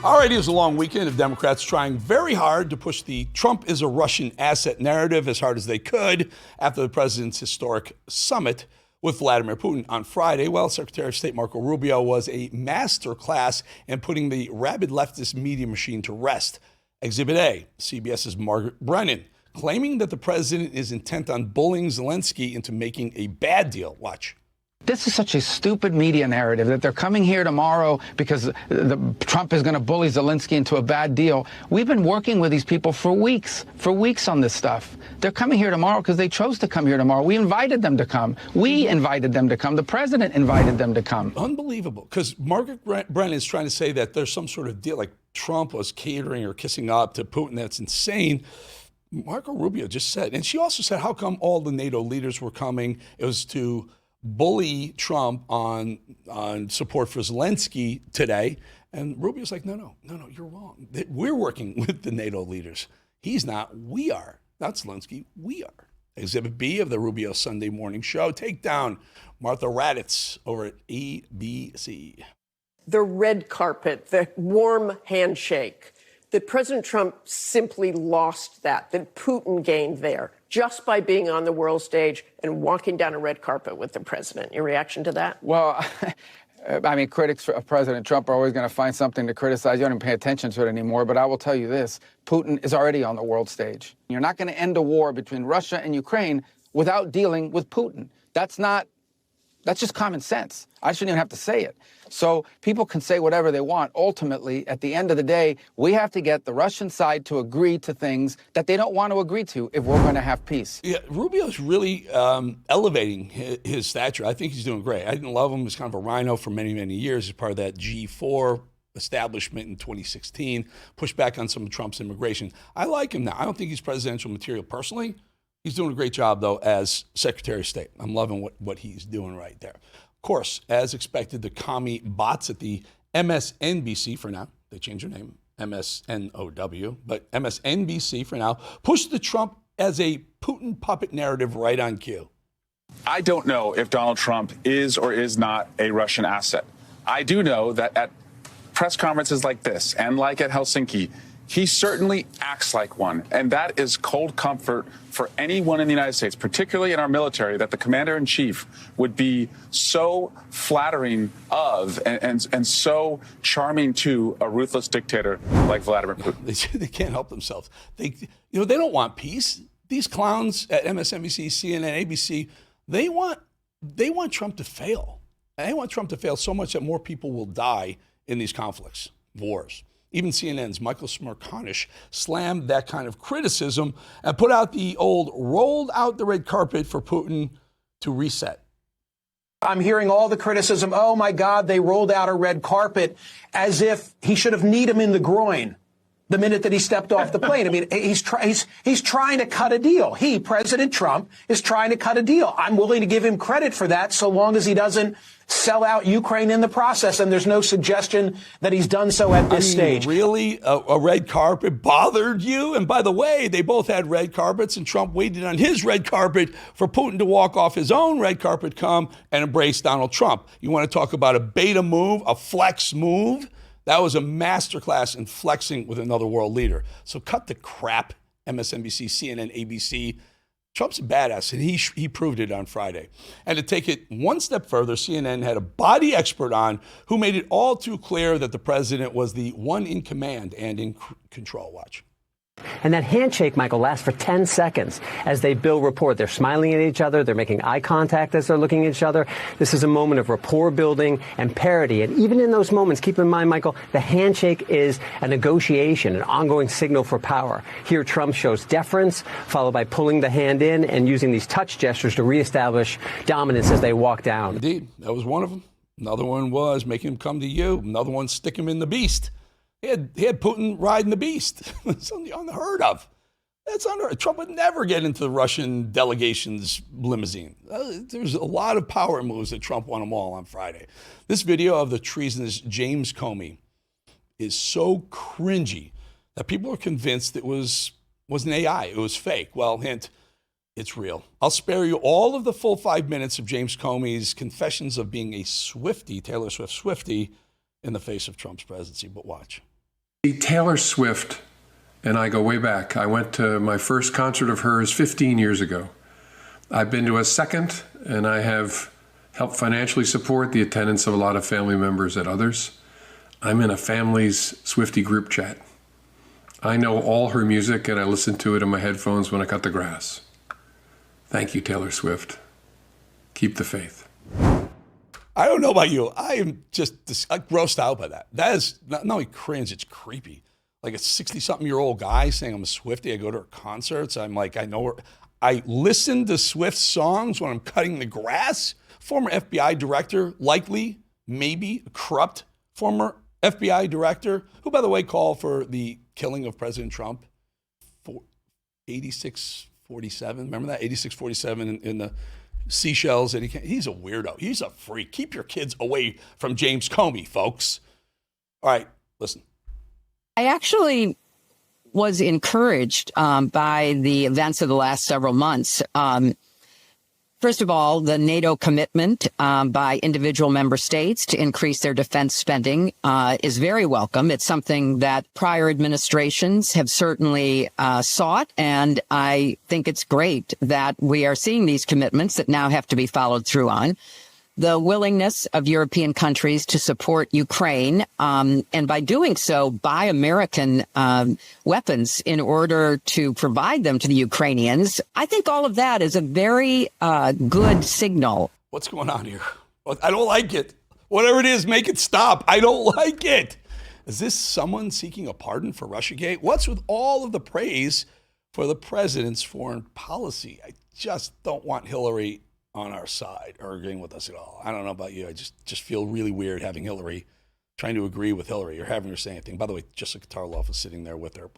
All right, it was a long weekend of Democrats trying very hard to push the Trump is a Russian asset narrative as hard as they could after the president's historic summit with Vladimir Putin on Friday. Well, Secretary of State Marco Rubio was a masterclass in putting the rabid leftist media machine to rest. Exhibit A, CBS's Margaret Brennan, claiming that the president is intent on bullying Zelensky into making a bad deal. Watch. This is such a stupid media narrative that they're coming here tomorrow because Trump is going to bully Zelensky into a bad deal. We've been working with these people for weeks on this stuff. They're coming here tomorrow because they chose to come here tomorrow. We invited them to come. We invited them to come. The president invited them to come. Unbelievable. Because Margaret Brennan is trying to say that there's some sort of deal, like Trump was catering or kissing up to Putin. That's insane. Marco Rubio just said, and she also said, how come all the NATO leaders were coming? It was to bully Trump on support for Zelensky today. And Rubio's like, no, you're wrong. We're working with the NATO leaders. He's not, we are. Not Zelensky, we are. Exhibit B of the Rubio Sunday morning show. Take down Martha Raddatz over at ABC. The red carpet, the warm handshake, that President Trump simply lost that Putin gained there just by being on the world stage and walking down a red carpet with the president. Your reaction to that? Well, I mean, critics of President Trump are always going to find something to criticize. You don't even pay attention to it anymore. But I will tell you this, Putin is already on the world stage. You're not going to end a war between Russia and Ukraine without dealing with Putin. That's just common sense. I shouldn't even have to say it. So people can say whatever they want. Ultimately, at the end of the day, we have to get the Russian side to agree to things that they don't want to agree to if we're going to have peace. Yeah, Rubio's really elevating his stature. I think he's doing great. I didn't love him. He was kind of a rhino for many, many years as part of that G4 establishment in 2016, pushed back on some of Trump's immigration. I like him now. I don't think he's presidential material personally. He's doing a great job, though, as Secretary of State. I'm loving what he's doing right there. Of course, as expected, the Comey bots at the MSNBC for now, they changed their name, MSNOW, but MSNBC for now, pushed the Trump as a Putin puppet narrative right on cue. I don't know if Donald Trump is or is not a Russian asset. I do know that at press conferences like this and like at Helsinki, he certainly acts like one, and that is cold comfort for anyone in the United States, particularly in our military, that the commander-in-chief would be so flattering of and so charming to a ruthless dictator like Vladimir Putin. They can't help themselves. They don't want peace. These clowns at MSNBC, CNN, ABC, they want Trump to fail. They want Trump to fail so much that more people will die in these conflicts, wars. Even CNN's Michael Smerconish slammed that kind of criticism and put out the old rolled out the red carpet for Putin to reset. I'm hearing all the criticism, oh, my God, they rolled out a red carpet, as if he should have kneed him in the groin the minute that he stepped off the plane. I mean, he's trying to cut a deal. President Trump, is trying to cut a deal. I'm willing to give him credit for that so long as he doesn't sell out Ukraine in the process, and there's no suggestion that he's done so at this stage. Really? A red carpet bothered you? And by the way, they both had red carpets, and Trump waited on his red carpet for Putin to walk off his own red carpet, come and embrace Donald Trump. You want to talk about a beta move, a flex move? That was a masterclass in flexing with another world leader. So cut the crap, MSNBC, CNN, ABC. Trump's a badass, and he proved it on Friday. And to take it one step further, CNN had a body expert on who made it all too clear that the president was the one in command and in control. Watch. And that handshake, Michael, lasts for 10 seconds as they build rapport. They're smiling at each other. They're making eye contact as they're looking at each other. This is a moment of rapport building and parity. And even in those moments, keep in mind, Michael, the handshake is a negotiation, an ongoing signal for power. Here, Trump shows deference, followed by pulling the hand in and using these touch gestures to reestablish dominance as they walk down. Indeed, that was one of them. Another one was making him come to you. Another one, stick him in the beast. He had Putin riding the beast. It's unheard of. That's unheard of. Trump would never get into the Russian delegation's limousine. There's a lot of power moves that Trump won them all on Friday. This video of the treasonous James Comey is so cringy that people are convinced it was an AI. It was fake. Well, hint, it's real. I'll spare you all of the full 5 minutes of James Comey's confessions of being a Swiftie, Taylor Swift Swiftie, in the face of Trump's presidency, but watch. Taylor Swift and I go way back. I went to my first concert of hers 15 years ago. I've been to a second, and I have helped financially support the attendance of a lot of family members at others. I'm in a family's Swiftie group chat. I know all her music, and I listen to it in my headphones when I cut the grass. Thank you, Taylor Swift. Keep the faith. I don't know about you. I am just grossed out by that. That is not only cringe, it's creepy. Like a 60-something-year-old guy saying I'm a Swiftie. I go to her concerts. I'm like, I know her. I listen to Swift songs when I'm cutting the grass. Former FBI director, likely, maybe, a corrupt former FBI director, who, by the way, called for the killing of President Trump for 8647. Remember that? 8647 in the Seychelles. And he's a weirdo. He's a freak. Keep your kids away from James Comey, folks. All right, listen. I actually was encouraged by the events of the last several months. First of all, the NATO commitment by individual member states to increase their defense spending is very welcome. It's something that prior administrations have certainly sought, and I think it's great that we are seeing these commitments that now have to be followed through on. The willingness of European countries to support Ukraine, and by doing so, buy American weapons in order to provide them to the Ukrainians. I think all of that is a very good signal. What's going on here? I don't like it. Whatever it is, make it stop. I don't like it. Is this someone seeking a pardon for Russiagate? What's with all of the praise for the president's foreign policy? I just don't want Hillary on our side or agreeing with us at all. I don't know about you. I just feel really weird having Hillary, trying to agree with Hillary or having her say anything. By the way, Jessica Tarloff is sitting there with her.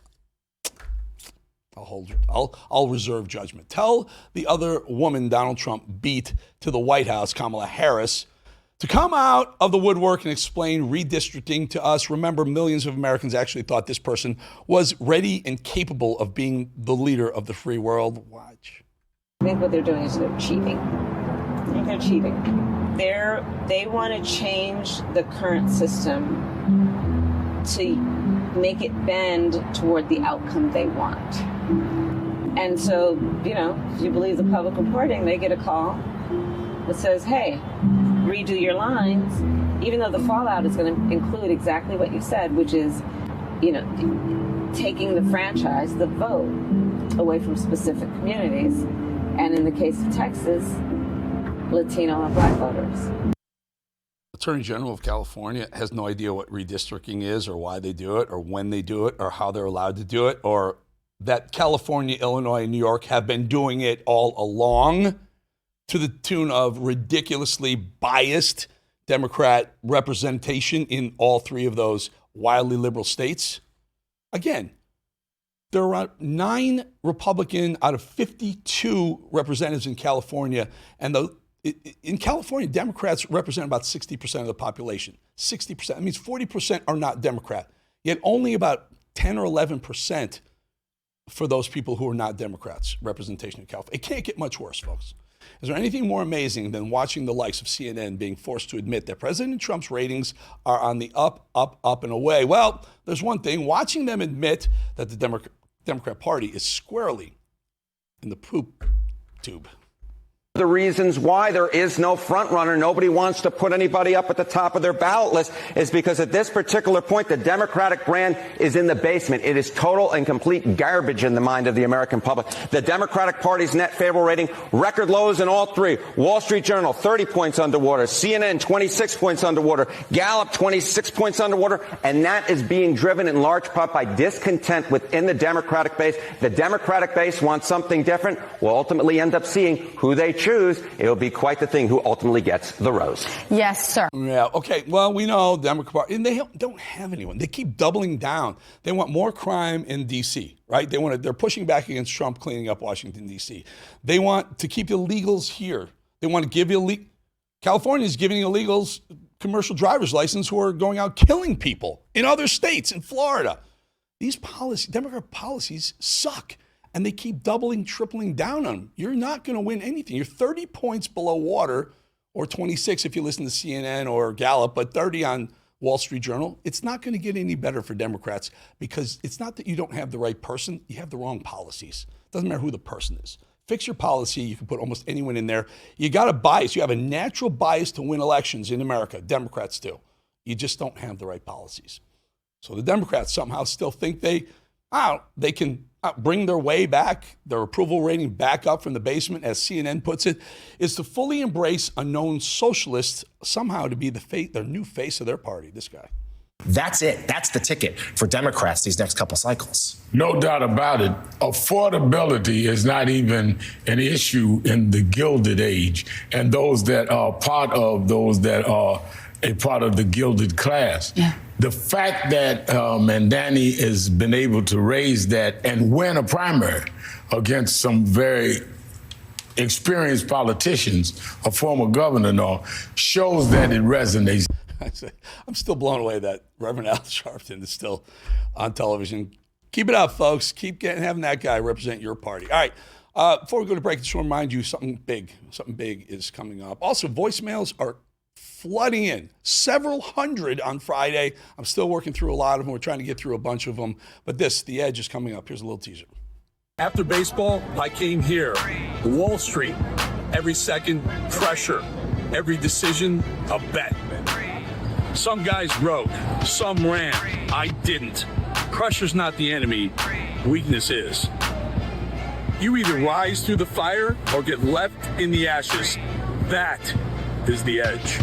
I'll reserve judgment. Tell the other woman Donald Trump beat to the White House, Kamala Harris, to come out of the woodwork and explain redistricting to us. Remember, millions of Americans actually thought this person was ready and capable of being the leader of the free world. Watch. I think what they're doing is they're cheating. I think they're cheating. They want to change the current system to make it bend toward the outcome they want. And so, if you believe the public reporting, they get a call that says, hey, redo your lines, even though the fallout is going to include exactly what you said, which is, taking the franchise, the vote, away from specific communities. And in the case of Texas, Latino and Black voters. Attorney General of California has no idea what redistricting is or why they do it or when they do it or how they're allowed to do it, or that California, Illinois, and New York have been doing it all along to the tune of ridiculously biased Democrat representation in all three of those wildly liberal states. Again, there are 9 Republican out of 52 representatives in California. And in California, Democrats represent about 60% of the population. 60%. That means 40% are not Democrat. Yet only about 10 or 11% for those people who are not Democrats, representation in California. It can't get much worse, folks. Is there anything more amazing than watching the likes of CNN being forced to admit that President Trump's ratings are on the up, and away? Well, there's one thing. Watching them admit that the Democrat Party is squarely in the poop tube. The reasons why there is no front runner, nobody wants to put anybody up at the top of their ballot list, is because at this particular point, the Democratic brand is in the basement. It is total and complete garbage in the mind of the American public. The Democratic Party's net favorable rating, record lows in all three. Wall Street Journal, 30 points underwater. CNN, 26 points underwater. Gallup, 26 points underwater. And that is being driven in large part by discontent within the Democratic base. The Democratic base wants something different. We'll ultimately end up seeing who they choose. It'll be quite the thing who ultimately gets the rose. Yes, sir. Yeah, okay. Well, we know Democrat Party, and they don't have anyone. They keep doubling down. They want more crime in D.C., right? They're pushing back against Trump cleaning up Washington, D.C. They want to keep illegals here. They want to give California is giving illegals commercial driver's license who are going out killing people in other states, in Florida. These Democrat policies suck. And they keep doubling, tripling down on them. You're not going to win anything. You're 30 points below water, or 26 if you listen to CNN or Gallup, but 30 on Wall Street Journal, it's not going to get any better for Democrats because it's not that you don't have the right person, you have the wrong policies. It doesn't matter who the person is. Fix your policy, you can put almost anyone in there. You got a bias. You have a natural bias to win elections in America. Democrats do. You just don't have the right policies. So the Democrats somehow still think they can bring their way back, their approval rating back up from the basement, as CNN puts it, is to fully embrace a known socialist somehow to be their new face of their party, this guy. That's it. That's the ticket for Democrats these next couple cycles. No doubt about it. Affordability is not even an issue in the Gilded Age. And those that are part of a part of the gilded class. Yeah. The fact that Mandani has been able to raise that and win a primary against some very experienced politicians, a former governor and all, shows that it resonates. I'm still blown away that Reverend Al Sharpton is still on television. Keep it up, folks. Keep having that guy represent your party. All right. Before we go to break, I just want to remind you something big is coming up. Also, voicemails are flooding in. Several hundred on Friday. I'm still working through a lot of them. We're trying to get through a bunch of them. But The Edge is coming up. Here's a little teaser. After baseball, I came here. Wall Street. Every second, pressure. Every decision, a bet. Some guys wrote, some ran. I didn't. Pressure's not the enemy. Weakness is. You either rise through the fire or get left in the ashes. That is The Edge.